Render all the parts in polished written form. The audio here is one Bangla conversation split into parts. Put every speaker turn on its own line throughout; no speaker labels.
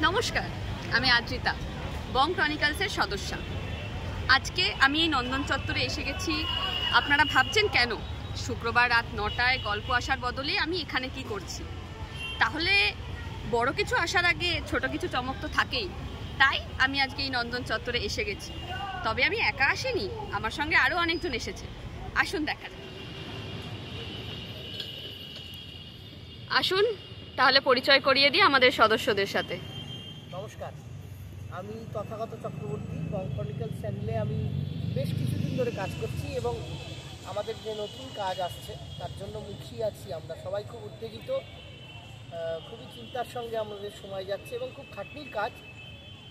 নমস্কার, আমি আদ্রিতা, বং ক্রনিকলসের সদস্যা। আজকে আমি এই নন্দন চত্বরে এসে গেছি। আপনারা ভাবছেন কেন শুক্রবার রাত 9টায় গল্প আসার বদলে আমি এখানে কি করছি। তাহলে বড় কিছু আসার আগে ছোট কিছু চমক তো থাকেই। তাই আমি আজকে এই নন্দন চত্বরে এসে গেছি। তবে আমি একা আসিনি, আমার সঙ্গে আরও অনেকজন এসেছে। আসুন দেখা যাক। আসুন তাহলে পরিচয় করিয়ে দিই আমাদের সদস্যদের সাথে।
নমস্কার, আমি তথাগত চক্রবর্তী। বং ক্রনিকলস চ্যানেলে আমি বেশ কিছুদিন ধরে কাজ করছি এবং আমাদের যে নতুন কাজ আসছে তার জন্য মুখিয়ে আছি। আমরা সবাই খুব উত্তেজিত, খুবই চিন্তার সঙ্গে আমাদের সময় যাচ্ছে এবং খুব খাটনির কাজ।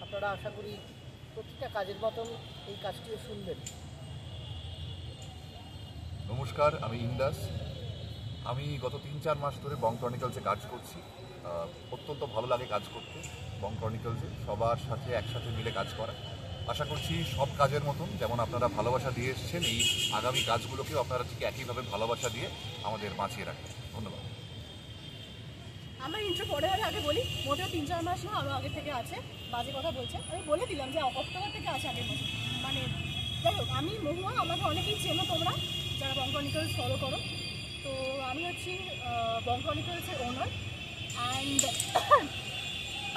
আপনারা আশা করি প্রতিটা কাজের মতন এই কাজটিও শুনবেন।
নমস্কার, আমি ইন্দাস। আমি গত 3-4 মাস ধরে বং ক্রনিকলসে কাজ করছি। অত্যন্ত ভালো লাগে কাজ করতে। বং ক্রনিকলসে সবার সাথে একসাথে মিলে কাজ করা। আশা করছি সব কাজের মতন যেমন আপনারা ভালোবাসা দিয়ে এসেছেন, এই আগামী কাজগুলোকেও আপনারা ঠিক একইভাবে ভালোবাসা দিয়ে আমাদের বাঁচিয়ে রাখবেন। ধন্যবাদ।
আমার ইন্ট্রো পরে আগে বলি, মোটেও 3-4 মাস না, আরও আগে থেকে আছে। বাজে কথা বলছে, আমি বলে দিলাম যে অক্টোবর থেকে আছে আগের বছর। মানে যাই হোক, আমি মহুয়া, আমাকে অনেকেই চেনো তোমরা যারা বং ক্রনিকলস ফলো করো। তো আমি হচ্ছি বং ক্রনিকলসের ওনার। অ্যান্ড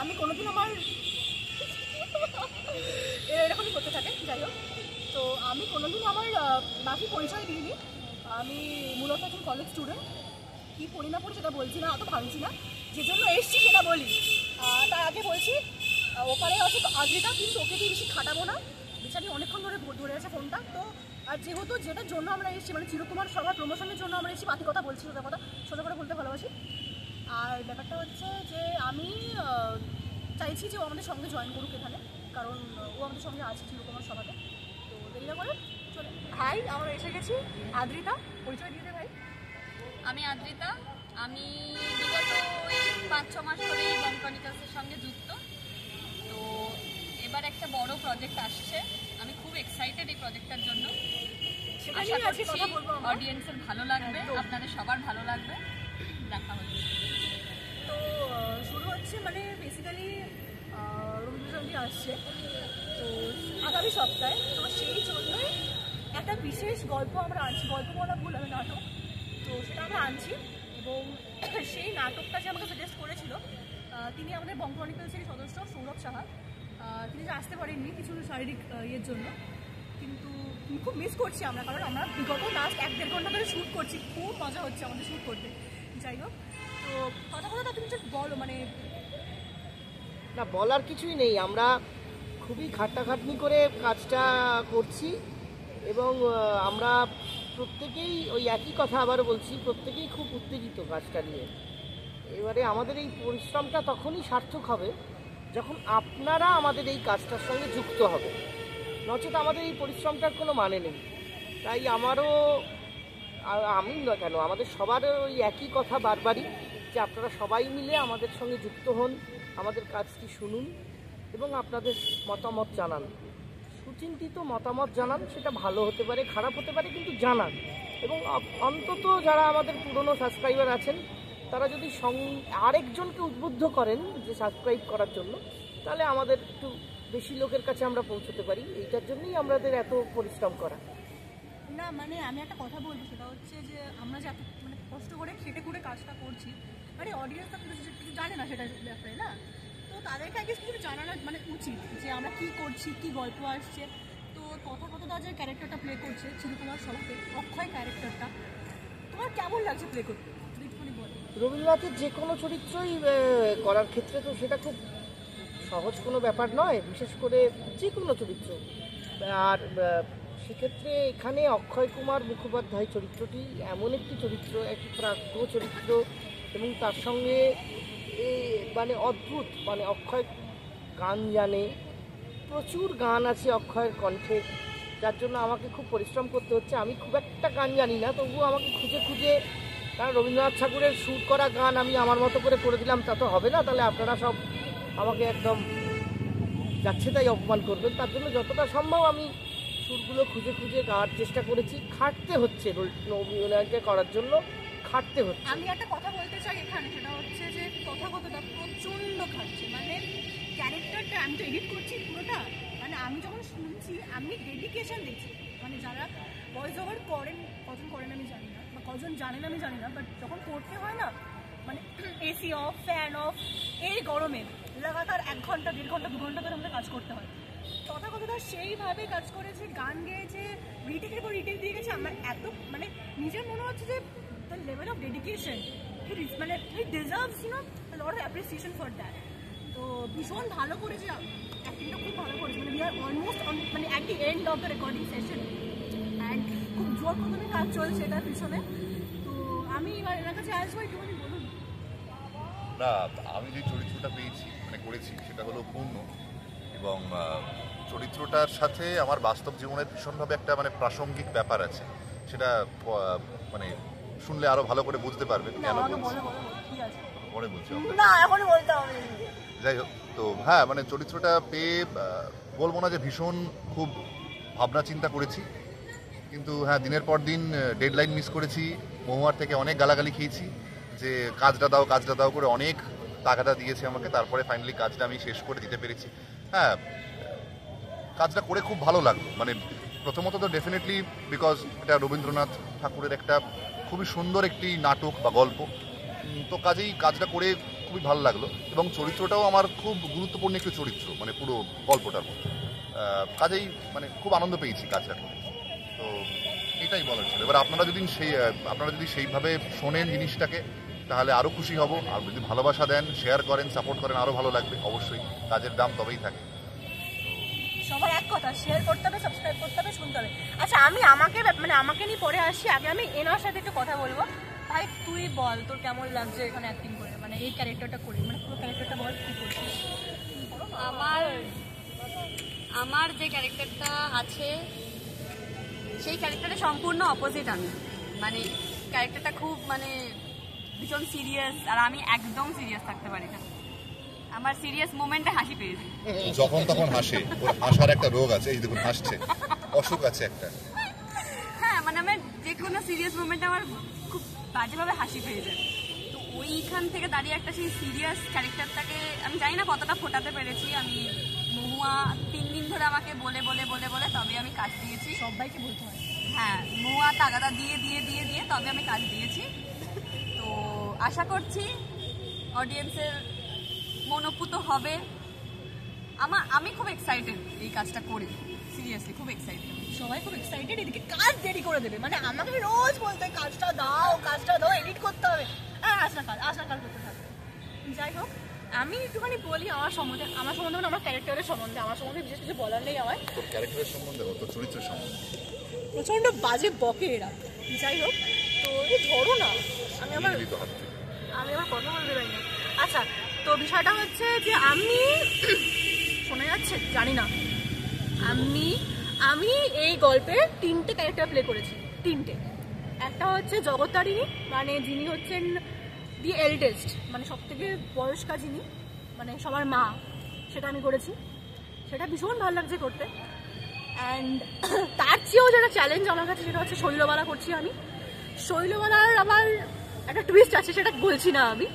আমি কোনোদিন আমার এরকমই করতে থাকে। যাই হোক, তো আমি কোনোদিন আমার বাকি পরিচয় দিইনি। আমি মূলত এখন কলেজ স্টুডেন্ট। কী পড়ি না পড়ি সেটা বলছি না, অত ভাবছি না, যে জন্য এসছি সেটা বলি। তার আগে বলছি, ওপারে আছে আদ্রিতা, কিন্তু ওকে দিয়ে বেশি খাটাবো না। বেচারি অনেকক্ষণ ধরে আছে ফোনটা। তো আর যেহেতু যেটার জন্য আমরা এসেছি, মানে চিরকুমার সবার প্রমোশনের জন্য আমরা এসেছি, বাকি কথা বলছি, সোজা কথা বলতে ভালোবাসি। আর ব্যাপারটা হচ্ছে যে আমি চাইছি যে ও আমাদের সঙ্গে জয়েন করুক এখানে, কারণ ও আমাদের সঙ্গে আছে চিরকুমার সভাতে। তো দেরি না করে চলে। হাই, আমরা এসে গেছি। আদ্রিতা, পরিচয় দিয়ে দে ভাই।
আমি আদ্রিতা। আমি বিগত 5-6 মাস ধরে বং ক্রনিকলসের সঙ্গে যুক্ত। তো এবার একটা বড় প্রজেক্ট আসছে, আমি খুব এক্সাইটেড এই প্রজেক্টটার জন্য। আশা করছি অডিয়েন্সের ভালো লাগবে, আপনাদের সবার ভালো লাগবে। দেখা হচ্ছে।
তো শুরু হচ্ছে, মানে বেসিক্যালি রবীন্দ্র জয়ন্তী আসছে তো আগামী সপ্তাহে। তো সেই জন্যই একটা বিশেষ গল্প আমরা আনছি, গল্প বলা ভুল হবে, নাটক। তো সেটা আমরা আনছি এবং সেই নাটকটা যে আমাকে সাজেস্ট করেছিল, তিনি আমাদের বং ক্রনিকলসেরই সদস্য সৌরভ সাহা। তিনি যে আসতে পারেননি কিছু শারীরিক ইয়ের জন্য, কিন্তু খুব মিস করছি আমরা, কারণ আমরা বিগত লাস্ট 1-1.5 ঘন্টা ধরে শ্যুট করছি। খুব মজা হচ্ছে আমাদের শ্যুট করতে। যাই হোক, তো কথা তুমি জাস্ট বলো। মানে
না, বলার কিছুই নেই। আমরা খুবই খাটাখাটনি করে কাজটা করছি এবং আমরা প্রত্যেকেই ওই একই কথা আবারও বলছি, প্রত্যেকেই খুব উত্তেজিত কাজটা নিয়ে। এবারে আমাদের এই পরিশ্রমটা তখনই সার্থক হবে যখন আপনারা আমাদের এই কাজটার সঙ্গে যুক্ত হবে, নচেত আমাদের এই পরিশ্রমটার কোনো মানে নেই। তাই আমারও, আমি না কেন, আমাদের সবারও ওই একই কথা বারবারই, যে আপনারা সবাই মিলে আমাদের সঙ্গে যুক্ত হন, আমাদের কাজটি শুনুন এবং আপনাদের মতামত জানান। সুচিন্তিত মতামত জানান, সেটা ভালো হতে পারে, খারাপ হতে পারে, কিন্তু জানান। এবং অন্তত যারা আমাদের পুরনো সাবস্ক্রাইবার আছেন তারা যদি আরেকজনকে উদ্বুদ্ধ করেন যে সাবস্ক্রাইব করার জন্য, তাহলে আমাদের একটু বেশি লোকের কাছে আমরা পৌঁছতে পারি। এইটার জন্যই আমাদের এত পরিশ্রম করা।
না, মানে আমি একটা কথা বলবো, সেটা হচ্ছে যে আমরা যে এত মানে কষ্ট করে খেটে খুঁড়ে কাজটা করছি, মানে অডিয়েন্স তো কিছু জানে না সেটার ব্যাপারে, না? তো তাদেরকে আগে কিছু জানানো মানে উচিত যে আমরা কী করছি, কী গল্প আসছে। তো তথাগতদা যে ক্যারেক্টারটা প্লে করছে চিরকুমার সভাতে, অক্ষয় ক্যারেক্টারটা, তোমার কেমন লাগছে প্লে করতে?
রবীন্দ্রনাথের যে কোনো চরিত্রই করার ক্ষেত্রে তো সেটা খুব সহজ কোনো ব্যাপার নয়, বিশেষ করে যে কোনো চরিত্র। আর সেক্ষেত্রে এখানে অক্ষয় কুমার মুখোপাধ্যায় চরিত্রটি এমন একটি চরিত্র, একটি প্রাজ্ঞ চরিত্র, এবং তার সঙ্গে মানে অদ্ভুত, মানে অক্ষয় গান জানে, প্রচুর গান আছে অক্ষয়ের কণ্ঠে, যার জন্য আমাকে খুব পরিশ্রম করতে হচ্ছে। আমি খুব একটা গান জানি না, তবুও আমাকে খুঁজে খুঁজে, কারণ রবীন্দ্রনাথ ঠাকুরের সুর করা গান আমি আমার মতো করে দিলাম তা তো হবে না, তাহলে আপনারা সব আমাকে একদম যাচ্ছে তাই অপমান করবেন। তার জন্য যতটা সম্ভব আমি সুরগুলো খুঁজে খুঁজে গাওয়ার চেষ্টা করেছি। খাটতে হচ্ছে অভিনয়টা করার জন্য, খাটতে হচ্ছে।
আমি একটা কথা বলতে চাই এখানে, সেটা হচ্ছে যে তথাগতটা প্রচণ্ড খাটছে, মানে ক্যারেক্টারটা আমি তো এডিট করছি পুরোটা, মানে আমি যখন শুনছি আমি ডেডিকেশন দেখছি, মানে যারা ভয়েস ওভার করেন, কজন করেন আমি জানি না, বা কজন জানেন আমি জানি না, বাট যখন করতে হয় না, মানে এসি অফ, ফ্যান অফ, এই গরমে লাগাতার 1 ঘন্টা 1.5 ঘন্টা 2 ঘন্টা ধরে আমাদের কাজ করতে হয়। তথাগতটা সেইভাবে কাজ করেছে, গান গেয়েছে, রিটেকের পর রিটেক দিয়ে গেছে। আমার এত মানে নিজের মনে হচ্ছে যে দ্য লেভেল অফ ডেডিকেশন, মানে he deserves you know lot of appreciation for that. তো ভীষণ ভালো করেছে, অ্যাক্টিংটা খুব ভালো করেছে, মানে উই আর অলমোস্ট অন মানে at the end of the recording session, and খুব জোর কদমে কাজ চলছে এটার পিছনে। তো আমি এবার এনার কাছে আসবো, একটুখানি বলুন।
না, আমি যে চরিত্রটা পেয়েছি মানে করেছি সেটা হলো পূর্ণ, এবং চরিত্রটার সাথে আমার বাস্তব জীবনের ভীষণভাবে একটা মানে প্রাসঙ্গিক ব্যাপার আছে, সেটা মানে শুনলে আরো ভালো করে বুঝতে পারবেন কেন বলছি। পরে বলছি,
না এখনই বলতে হবে।
যাই হোক, তো হ্যাঁ মানে চরিত্রটা পেয়ে বলবো না যে ভীষণ খুব ভাবনা চিন্তা করেছি, কিন্তু হ্যাঁ দিনের পর দিন ডেডলাইন মিস করেছি, মহুয়ার থেকে অনেক গালাগালি খেয়েছি যে কাজটা দাও করে অনেক টাকাটা দিয়েছে আমাকে, তারপরে ফাইনালি কাজটা আমি শেষ করে দিতে পেরেছি। হ্যাঁ, কাজটা করে খুব ভালো লাগলো, মানে প্রথমত তো ডেফিনেটলি বিকজ এটা রবীন্দ্রনাথ ঠাকুরের একটা খুবই সুন্দর একটি নাটক বা গল্প, তো কাজেই কাজটা করে খুবই ভালো লাগলো, এবং চরিত্রটাও আমার খুব গুরুত্বপূর্ণ একটি চরিত্র মানে পুরো গল্পটার মধ্যে, কাজেই মানে খুব আনন্দ পেয়েছি কাজটা করে। তো এটাই বলার ছিল। এবার আপনারা যদি সেইভাবে শোনেন জিনিসটাকে তাহলে আরও খুশি হব, আর যদি ভালোবাসা দেন, শেয়ার করেন, সাপোর্ট করেন আরও ভালো লাগবে। অবশ্যই কাজের দাম তবেই থাকে।
সবার এক কথা, শেয়ার করতে হবে, সাবস্ক্রাইব করতে হবে, শুনতে হবে। আচ্ছা, আমি আমাকে নিয়ে পরে আসি, আগে আমি এনার সাথে একটু কথা বলবো। ভাই তুই বল, তোর কেমন লাগছে এখানে অ্যাক্টিং করে, মানে এই ক্যারেক্টারটা করে, মানে পুরো ক্যারেক্টারটা বল কি করছিস।
আমার যে ক্যারেক্টারটা আছে সেই ক্যারেক্টারের সম্পূর্ণ অপোজিট আমি, মানে ক্যারেক্টারটা খুব মানে ভীষণ সিরিয়াস, আর আমি একদম সিরিয়াস থাকতে পারি না, আমার সিরিয়াস মোমেন্টে হাসি পেয়ে যায়,
যখন তখন হাসে, ওর হাসার একটা রোগ আছে, এই দেখুন হাসছে, অসুখ আছে একটা।
হ্যাঁ মানে আমার যে কোনো সিরিয়াস মোমেন্টে আমার খুব বাজেভাবে হাসি পেয়ে যায়, তো ওইখান থেকে দাঁড়িয়ে একটা সেই সিরিয়াস ক্যারেক্টারটাকে আমি জানি না কতটা ফোটাতে পেরেছি আমি। মহুয়া 3 দিন ধরে আমাকে বলে তবে আমি কাজ দিয়েছি,
সবাইকে বলতে হয়।
হ্যাঁ, মহুয়া তাগাদা দিয়ে তবে আমি কাজ দিয়েছি। তো আশা করছি অডিয়েন্সের মনোপুত হবে। আমি খুব এক্সাইটেড এই কাজটা করে, সিরিয়াসলি খুব এক্সাইটেড।
সবাই খুব এক্সাইটেড, এদিকে কাজ দেরি করে দেবে, মানে আমাকে রোজ বলতে কাজটা দাও, এডিট করতে হবে, আসনা কাল করতে থাকবে। যাই হোক, আমি একটুখানি বলি আমার সম্বন্ধে মানে আমার ক্যারেক্টারের সম্বন্ধে। আমার সম্বন্ধে বিশেষ কিছু বলার নেই আমার,
তোর ক্যারেক্টারের সম্বন্ধে, তোর চরিত্রের সম্বন্ধে
প্রচণ্ড বাজে বকে এরা। যাই হোক, তো এই ধরো না, আমি আবার কথা বলতে পারি না। আচ্ছা, তো বিষয়টা হচ্ছে যে আমি শোনা যাচ্ছে জানি না, আমি এই গল্পে 3টে ক্যারেক্টার প্লে করেছি, 3টে। একটা হচ্ছে জগত্তারিণী, মানে যিনি হচ্ছেন দি এল্ডেস্ট, মানে সব থেকে বয়স্কা যিনি, মানে সবার মা, সেটা আমি করেছি। সেটা ভীষণ ভালো লাগছে করতে। অ্যান্ড তার চেয়েও যেটা চ্যালেঞ্জ আমার কাছে সেটা হচ্ছে শৈলবালা করছি আমি। শৈলবালার আবার একটা টুইস্ট আছে, সেটা বলছি না আমি।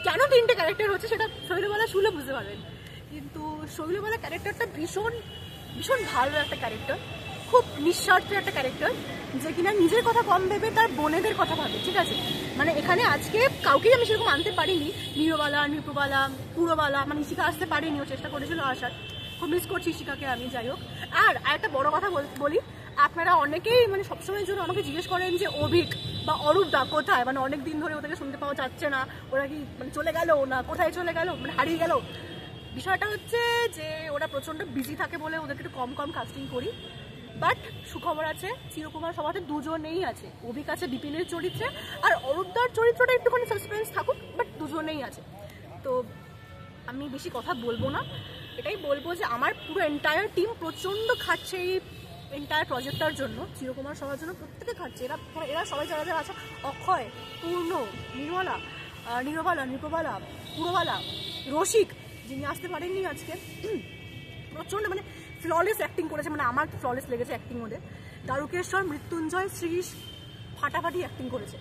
কেন 3টে ক্যারেক্টার হচ্ছে সেটা শৈলবালা শুনলে বুঝতে পারবেন, কিন্তু শৈলবালা ক্যারেক্টারটা ভীষণ ভীষণ ভালো একটা ক্যারেক্টার, খুব নিঃস্বার্থ একটা ক্যারেক্টার, যে কিনা নিজের কথা কম ভেবে তার বোনেদের কথা ভাবে, ঠিক আছে। মানে এখানে আজকে কাউকেই আমি সেরকম আনতে পারিনি, নীরবালা, নৃপবালা, পুরবালা, মানে ইশিকা আসতে পারিনি, ও চেষ্টা করেছিল আসার, খুব মিস করছি ইশিকাকে আমি। যাই হোক, আর একটা বড় কথা বলি, আপনারা অনেকেই মানে সবসময়ের জন্য আমাকে জিজ্ঞেস করেন যে অভিক বা অরূপ দা কোথায়, মানে অনেক দিন ধরে ওদেরকে শুনতে পাওয়া যাচ্ছে না, ওরা কি মানে চলে গেল না কোথায় চলে গেল, মানে হারিয়ে গেল। বিষয়টা হচ্ছে যে ওরা প্রচণ্ড বিজি থাকে বলে ওদেরকে একটু কম কাস্টিং করি, বাট সুখবর আছে, চিরকুমার সভাতে 2জনেই আছে, অভিক আছে বিপিনের চরিত্রে, আর অরূপদার চরিত্রটা একটুখানি সাসপেন্স থাকুক, বাট 2জনেই আছে। তো আমি বেশি কথা বলবো না, এটাই বলবো যে আমার পুরো এন্টায়ার টিম প্রচণ্ড খাটছে এই এন্টায়ার প্রজেক্টটার জন্য, চিরকুমার সবার জন্য প্রত্যেকে খাটছে। এরা সবাই যারা যারা আছে, অক্ষয়, পূর্ণ, নীরবালা, নৃপবালা, পুরবালা, রসিক যিনি আসতে পারেননি আজকে, প্রচণ্ড মানে ফ্ললেস অ্যাক্টিং করেছে, মানে আমার ফ্ললেস লেগেছে অ্যাক্টিং ওদের। দারুকেশ্বর, মৃত্যুঞ্জয়, শ্রীশ ফাটাফাটি অ্যাক্টিং করেছে।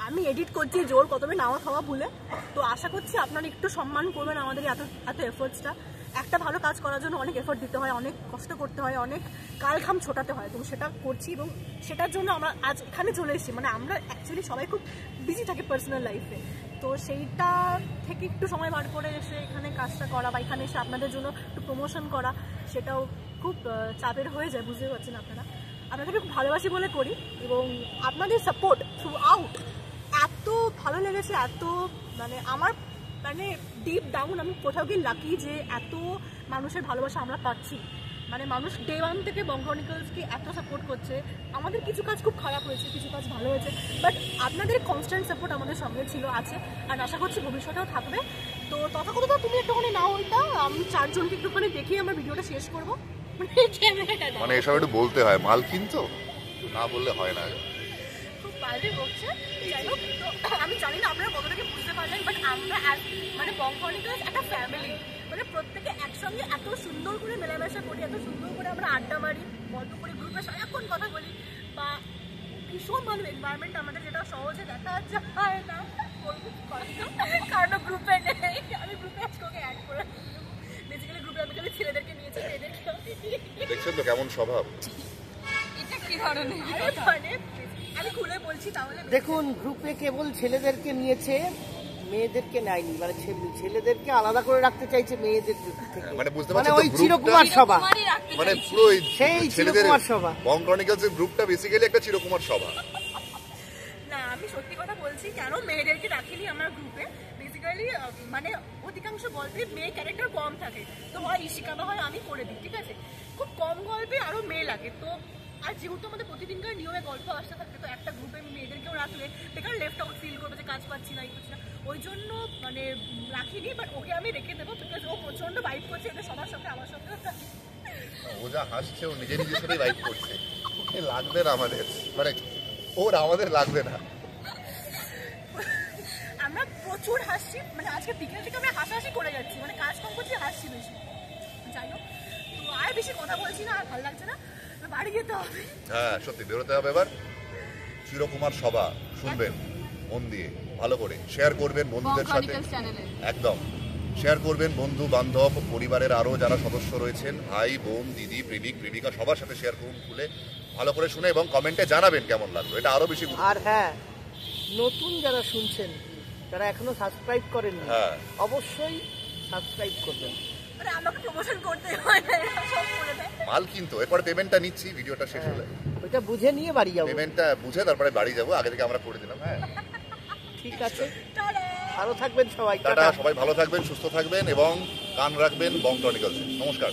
আমি এডিট করছি জোর কতবে নাওয়া খাওয়া ভুলে। তো আশা করছি আপনারা একটু সম্মান করবেন আমাদের এত এফোর্টসটা। একটা ভালো কাজ করার জন্য অনেক এফোর্ট দিতে হয়, অনেক কষ্ট করতে হয়, অনেক কালঘাম ছোটাতে হয়। তো সেটা করছি এবং সেটার জন্য আমরা আজ এখানে চলে এসেছি। মানে আমরা অ্যাকচুয়ালি সবাই খুব বিজি থাকি পার্সোনাল লাইফে, তো সেইটা থেকে একটু সময় বার করে এসে এখানে কাজটা করা বা এখানে এসে আপনাদের জন্য একটু প্রমোশন করা, সেটাও খুব চাপের হয়ে যায়, বুঝতে পারছেন আপনারা। আপনাদেরকে খুব ভালোবাসি বলে করি এবং আপনাদের সাপোর্ট থ্রু আউট এত ভালো লেগেছে, এত মানে আমার মানে ডিপ ডাউন আমি কোথাও গিয়ে লাকি যে এত মানুষের ভালোবাসা আমরা পাচ্ছি। মানে মানুষ ডে 1 থেকে বং ক্রনিকলসকে এত সাপোর্ট করছে। আমাদের কিছু কাজ খুব খারাপ হয়েছে, কিছু কাজ ভালো হয়েছে, বাট আপনাদের কনস্ট্যান্ট সাপোর্ট আমাদের সঙ্গে ছিল, আছে, আর আশা করছি ভবিষ্যতেও থাকবে। তো তথাকথিত তুমি একটুখানি নাও ওইটা, আমি 4 জনকে একটুখানি দেখিয়ে আমার ভিডিওটা শেষ করবো।
মানে এসব একটু বলতে হয়, মাল কিনতো না বললে হয় না।
খুব বাজে বলছে, যাই হোক। তো আমি জানি না আপনারা কতটাকে বুঝতে পারলেন, বাট আমরা মানে বং ক্রনিকলস একটা ফ্যামিলি, মানে প্রত্যেকে একসঙ্গে এত সুন্দর করে মেলামেশা করি, এত সুন্দর করে আমরা আড্ডা মারি, গল্প করি, গ্রুপে সারাক্ষণ কথা বলি, বা ভীষণ ভালো এনভায়রনমেন্ট আমাদের, যেটা সহজে দেখা যায় না, কারণ গ্রুপে নেই। আমি গ্রুপে আজকে অ্যাড করে বেসিক্যালি গ্রুপে আমি খালি ছেলেদেরকে নিয়েছি, মেয়েদেরকেও
দেখছেন তো কেমন স্বভাব।
এটা কি ধরনের
মানে আমি খুলে বলছি তাহলে।
দেখুন, গ্রুপে কেবল ছেলেদেরকে নিয়েছে, মেয়েদেরকে নেয়নি। মানে ছেলেদেরকে আলাদা করে রাখতে চাইছে মেয়েদের থেকে।
মানে বুঝতে
মানে
পারছেন
ওই
তো
চিরকুমার সভা,
মানে পুরো
সেই
ছেলেদের
চিরকুমার সভা।
বং ক্রনিকলস এর গ্রুপটা বেসিক্যালি একটা চিরকুমার সভা।
না, আমি সত্যি কথা বলছি, কেন মেয়েদেরকে রাখিনি আমার গ্রুপে। বেসিক্যালি মানে অধিকাংশ গল্পে মেয়ে ক্যারেক্টার কম থাকে, তো হয় ইশিকা বা হয় আমি করে দিই, ঠিক আছে। খুব কম গল্পে আরও মেয়ে লাগে। তো আর যেহেতু আমাদের প্রতিদিনকার নিয়মে গল্প আসতে থাকে, তো একটা গ্রুপে মেয়েদেরকেও রাখলে বেকার লেফট আউট ফিল করবে যে কাজ পাচ্ছি না, এই করছি না, ওই জন্য মানে রাখিনি। বাট ওকে আমি রেখে দেবো, বিকজ ও প্রচণ্ড ভাইব করছে এদের সবার সঙ্গে, আমার সঙ্গে।
ও যা হাসছে, ও নিজে নিজের সাথে ভাইব করছে। এ লাগবে না আমাদের, মানে ওর আমাদের লাগবে না।
আমরা প্রচুর হাসছি, মানে আজকে বিকেল থেকে আমরা হাসাহাসি করে যাচ্ছি, মানে কাজ কম করছি, হাসছি বেশি। যাই হোক, তো আর বেশি কথা বলছি না, আর ভালো লাগছে না, বাড়ি যেতে হবে।
হ্যাঁ সত্যি বেরোতে হবে এবার। চিরকুমার সভা শুনবেন মন দিয়ে, ভালো করে শেয়ার করবেন বন্ধুদের সাথে, একদম শেয়ার করবেন বন্ধু বান্ধব, পরিবারের আরও যারা সদস্য রয়েছেন, ভাই বোন, দিদি, প্রেমিক প্রেমিকা, সবার সাথে শেয়ার করুন, খুলে ভালো করে শুনে এবং কমেন্টে জানাবেন কেমন লাগলো, এটা আরো বেশি।
আর হ্যাঁ, নতুন যারা শুনছেন, যারা এখনো সাবস্ক্রাইব করেননি,
হ্যাঁ
অবশ্যই সাবস্ক্রাইব করবেন।
মানে আমাকে প্রমোশন করতে হয় না, এরা সব করে দেয়।
মাল কিন্তু এরপর পেমেন্টটা নিচ্ছি ভিডিওটা শেষ হলে,
ওইটা বুঝে নিয়ে বাড়ি যাবো।
পেমেন্টটা বুঝে তারপরে বাড়ি যাবো, আগে থেকে আমরা করে দিলাম। হ্যাঁ
ঠিক আছে,
টাটা।
ভালো থাকবেন সবাই,
টাটা, সবাই ভালো থাকবেন, সুস্থ থাকবেন এবং কান রাখবেন বং ক্রনিকলসে। নমস্কার।